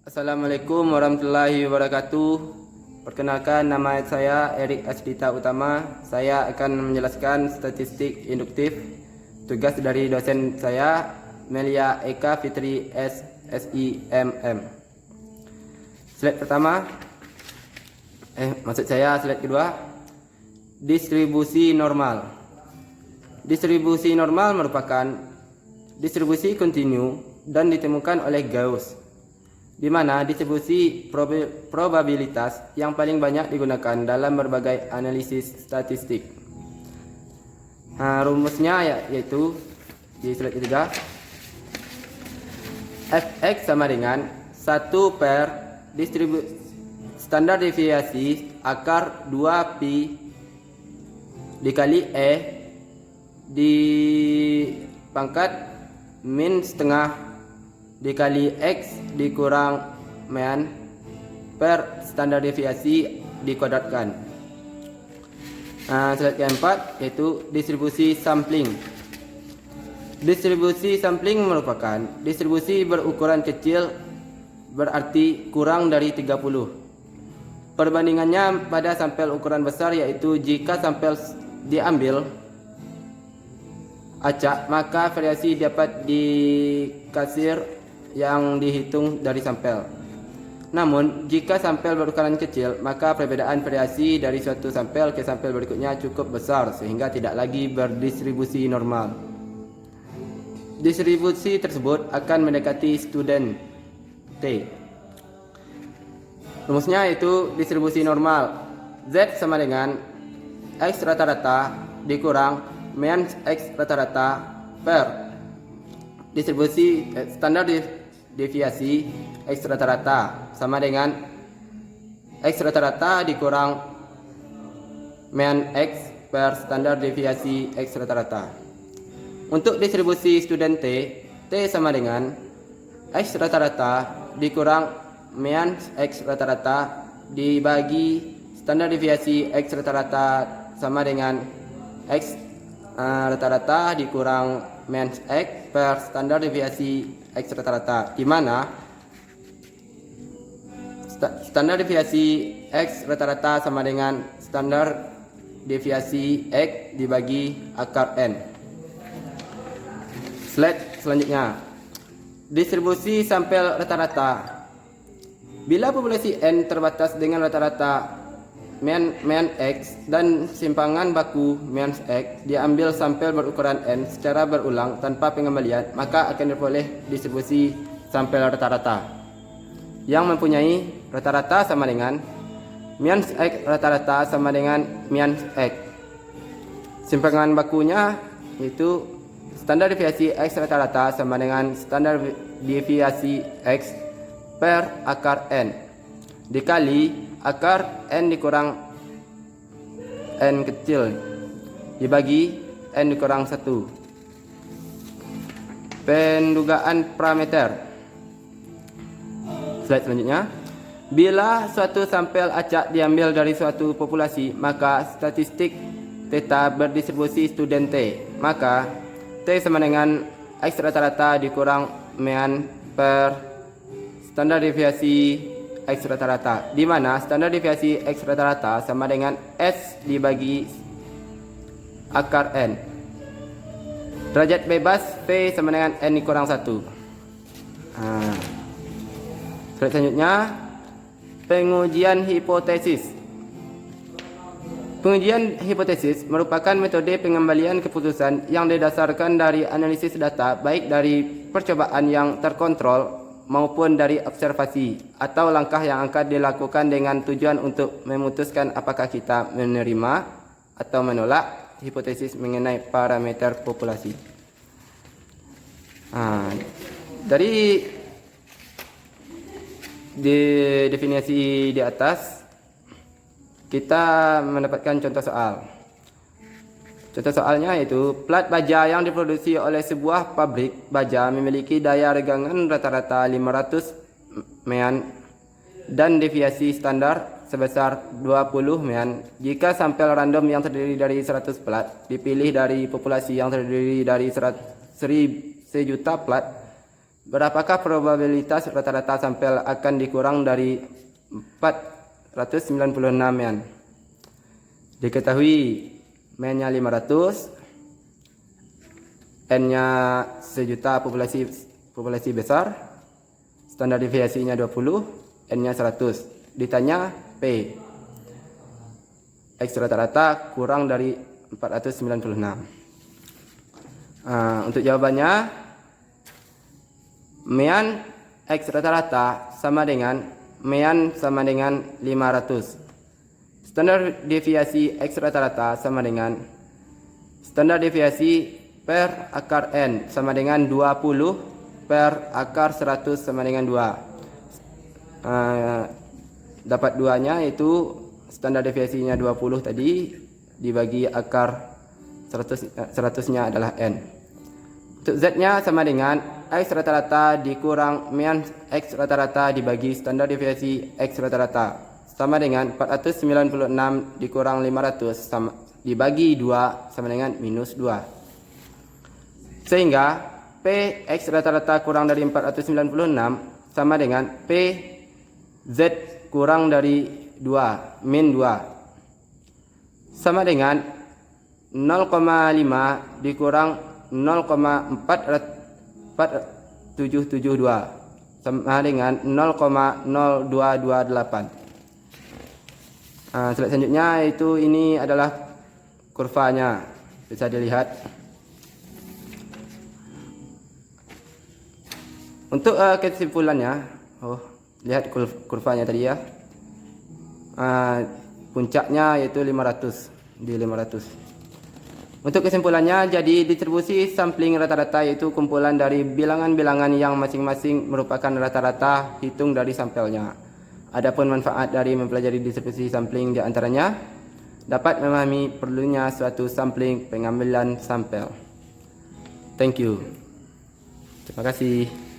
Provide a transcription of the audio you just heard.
Assalamualaikum warahmatullahi wabarakatuh. Perkenalkan, nama saya Erik Asdita Utama. Saya akan menjelaskan statistik induktif. Tugas dari dosen saya Melia Eka Fitri SIMM. Slide pertama, slide kedua. Distribusi normal. Distribusi normal merupakan distribusi kontinu dan ditemukan oleh Gauss, di mana distribusi probabilitas yang paling banyak digunakan dalam berbagai analisis statistik. Rumusnya yaitu di slide ketiga, fx sama dengan 1 per standar deviasi akar 2pi dikali E di pangkat min setengah dikali X dikurang mean per standar deviasi dikuadratkan. Slide keempat yaitu distribusi sampling. Distribusi sampling merupakan distribusi berukuran kecil, berarti kurang dari 30. Perbandingannya pada sampel ukuran besar, yaitu jika sampel diambil acak, maka variasi dapat dikasir yang dihitung dari sampel. Namun, jika sampel berukuran kecil, maka perbedaan variasi dari suatu sampel ke sampel berikutnya cukup besar sehingga tidak lagi berdistribusi normal. Distribusi tersebut akan mendekati student T. Rumusnya yaitu distribusi normal Z sama dengan X rata-rata dikurang mean X rata-rata per distribusi standar deviasi X rata-rata sama dengan X rata-rata dikurang mean X per standar deviasi X rata-rata. Untuk distribusi student T sama dengan X rata-rata dikurang mean X rata-rata dibagi standar deviasi X rata-rata sama dengan X rata-rata dikurang mean X per standar deviasi X rata-rata, di mana standar deviasi X rata-rata sama dengan standar deviasi X dibagi akar N. Slide selanjutnya, distribusi sampel rata-rata. Bila populasi N terbatas dengan rata-rata mean X dan simpangan baku mean X diambil sampel berukuran N secara berulang tanpa pengembalian, maka akan diperoleh distribusi sampel rata-rata yang mempunyai rata-rata sama dengan mean X rata-rata sama dengan mean X. Simpangan bakunya yaitu standar deviasi X rata-rata sama dengan standar deviasi X per akar N dikali akar N dikurang N kecil dibagi N dikurang 1. Pendugaan parameter. Slide selanjutnya, bila suatu sampel acak diambil dari suatu populasi, maka statistik theta berdistribusi student T, maka T sama dengan X rata-rata dikurang mean per standar deviasi X rata-rata, di mana standar deviasi X rata-rata sama dengan S dibagi akar N. Derajat bebas V sama dengan N dikurang 1. Selanjutnya, pengujian hipotesis. Pengujian hipotesis merupakan metode pengembalian keputusan yang didasarkan dari analisis data, baik dari percobaan yang terkontrol maupun dari observasi, atau langkah yang akan dilakukan dengan tujuan untuk memutuskan apakah kita menerima atau menolak hipotesis mengenai parameter populasi. Dari definisi di atas kita mendapatkan contoh soal. Contoh soalnya yaitu plat baja yang diproduksi oleh sebuah pabrik baja memiliki daya regangan rata-rata 500 mean dan deviasi standar sebesar 20 mean. Jika sampel random yang terdiri dari 100 plat dipilih dari populasi yang terdiri dari 1 juta plat, Berapakah probabilitas rata-rata sampel akan dikurang dari 496 men? Diketahui mennya 500, n-nya 1.000.000 populasi besar, standar deviasinya 20, n-nya 100. Ditanya P, X rata-rata kurang dari 496. Untuk jawabannya, mean X rata-rata sama dengan mean sama dengan 500. Standar deviasi X rata-rata sama dengan standar deviasi per akar N sama dengan 20 per akar 100 sama dengan 2. Dapat 2-nya yaitu standar deviasinya 20 tadi dibagi akar 100-nya adalah N. Untuk Z-nya sama dengan X rata-rata dikurang mean X rata-rata dibagi standar deviasi X rata-rata sama dengan 496 dikurang 500 sama, dibagi 2 sama dengan minus 2. Sehingga P X rata-rata kurang dari 496 sama dengan P Z kurang dari 2 min 2 sama dengan 0,5 dikurang 0,4772 sama dengan 0,0228. Slide selanjutnya itu ini adalah kurvanya, bisa dilihat. Untuk kesimpulannya, lihat kurvanya tadi ya. Puncaknya yaitu 500 di 500. Untuk kesimpulannya, jadi distribusi sampling rata-rata yaitu kumpulan dari bilangan-bilangan yang masing-masing merupakan rata-rata hitung dari sampelnya. Adapun manfaat dari mempelajari distribusi sampling diantaranya dapat memahami perlunya suatu sampling pengambilan sampel. Thank you. Terima kasih.